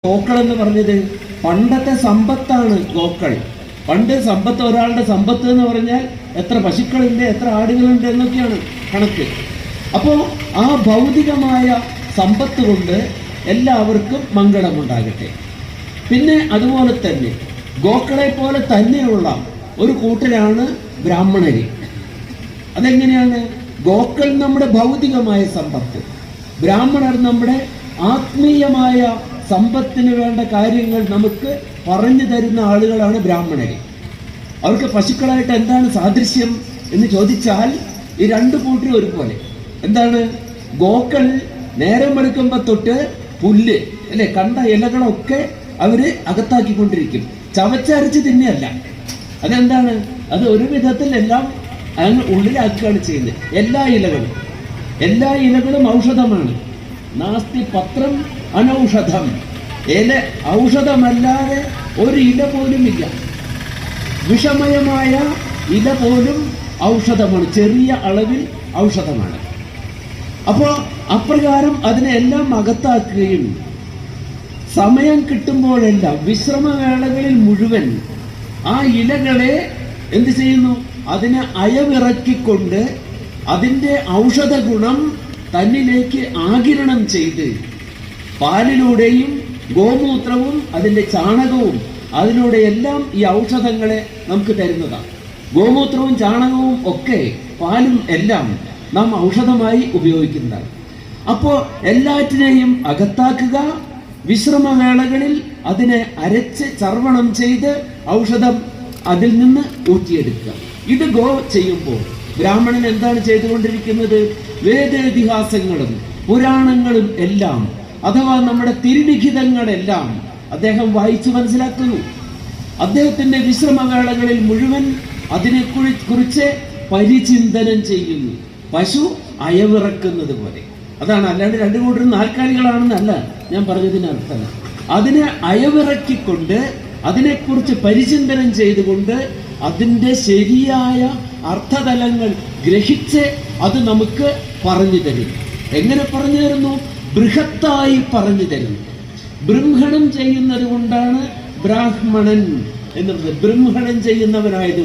ഗോക്കൾ എന്ന് പറഞ്ഞത് പണ്ടത്തെ സമ്പത്താണ്. ഗോക്കൾ പണ്ട് സമ്പത്ത്, ഒരാളുടെ സമ്പത്ത് എന്ന് പറഞ്ഞാൽ എത്ര പശുക്കളുണ്ട്, എത്ര ആടുകളുണ്ട് എന്നൊക്കെയാണ് കണക്ക്. അപ്പോൾ ആ ഭൗതികമായ സമ്പത്ത് കൊണ്ട് എല്ലാവർക്കും മംഗളമുണ്ടാകട്ടെ. പിന്നെ അതുപോലെ തന്നെ ഗോക്കളെ പോലെ തന്നെയുള്ള ഒരു കൂട്ടരാണ് ബ്രാഹ്മണര്. അതെങ്ങനെയാണ്? ഗോക്കൾ നമ്മുടെ ഭൗതികമായ സമ്പത്ത്, ബ്രാഹ്മണർ നമ്മുടെ ആത്മീയമായ സമ്പത്തിന് വേണ്ട കാര്യങ്ങൾ നമുക്ക് പറഞ്ഞു തരുന്ന ആളുകളാണ് ബ്രാഹ്മണര്. അവർക്ക് പശുക്കളായിട്ട് എന്താണ് സാദൃശ്യം എന്ന് ചോദിച്ചാൽ ഈ രണ്ടു കൂട്ടരും ഒരുപോലെ. എന്താണ്? ഗോക്കൾ നേരം വെളുക്കുമ്പോൾ തൊട്ട് പുല്ല് അല്ലെ, കണ്ട ഇലകളൊക്കെ അവര് അകത്താക്കിക്കൊണ്ടിരിക്കും, ചവച്ചരച്ച് തിന്നെയല്ല. അതെന്താണ്? അത് ഒരു വിധത്തിൽ എല്ലാം അങ്ങ് ഉള്ളിലാക്കുകയാണ് ചെയ്യുന്നത്. എല്ലാ ഇലകളും ഔഷധമാണ്. നാസ്തി പത്രം അനൗഷധം. ഇല ഔഷധമല്ലാതെ ഒരു ഇല പോലും ഇല്ല. വിഷമയമായ ഇല പോലും ഔഷധമാണ്, ചെറിയ അളവിൽ ഔഷധമാണ്. അപ്പോൾ അപ്രകാരം അതിനെല്ലാം അകത്താക്കുകയും സമയം കിട്ടുമ്പോഴെല്ലാം വിശ്രമവേളകളിൽ മുഴുവൻ ആ ഇലകളെ എന്ത് ചെയ്യുന്നു? അതിനെ അയവിറക്കിക്കൊണ്ട് അതിൻ്റെ ഔഷധ ഗുണം തന്നിലേക്ക് ആഗിരണം ചെയ്ത് പാലിലൂടെയും ഗോമൂത്രവും അതിൻ്റെ ചാണകവും അതിലൂടെയെല്ലാം ഈ ഔഷധങ്ങളെ നമുക്ക് തരുന്നതാണ്. ഗോമൂത്രവും ചാണകവും ഒക്കെ പാലും എല്ലാം നാം ഔഷധമായി ഉപയോഗിക്കുന്നതാണ്. അപ്പോൾ എല്ലാറ്റിനെയും അകത്താക്കുക, വിശ്രമവേളകളിൽ അതിനെ അരച്ച് ചർവണം ചെയ്ത് ഔഷധം അതിൽ നിന്ന് ഊറ്റിയെടുക്കുക. ഇത് ഗോ ചെയ്യുമ്പോൾ ബ്രാഹ്മണൻ എന്താണ് ചെയ്തുകൊണ്ടിരിക്കുന്നത്? വേദേതിഹാസങ്ങളും പുരാണങ്ങളും എല്ലാം, അഥവാ നമ്മുടെ തിരുലിഖിതങ്ങളെല്ലാം അദ്ദേഹം വായിച്ചു മനസ്സിലാക്കുന്നു. അദ്ദേഹത്തിന്റെ വിശ്രമവേളകളിൽ മുഴുവൻ അതിനെക്കുറിച്ച് പരിചിന്തനം ചെയ്യുന്നു, പശു അയവിറക്കുന്നത് പോലെ. അതാണ്, അല്ലാണ്ട് രണ്ടു കൂട്ടരും നാൽക്കാലികളാണെന്നല്ല ഞാൻ പറഞ്ഞതിന് അർത്ഥം. അതിനെ അയവിറക്കിക്കൊണ്ട് അതിനെക്കുറിച്ച് പരിചിന്തനം ചെയ്തുകൊണ്ട് അതിൻ്റെ ശരിയായ അർത്ഥതലങ്ങൾ ഗ്രഹിച്ച് അത് നമുക്ക് പറഞ്ഞു തരും. എങ്ങനെ പറഞ്ഞു തരുന്നു? ബൃഹത്തായി പറഞ്ഞു തരുന്നു. ബൃംഹണം ചെയ്യുന്നത് കൊണ്ടാണ് ബ്രാഹ്മണൻ എന്നുള്ളത്. ബൃംഹണം ചെയ്യുന്നവനായതുകൊണ്ട്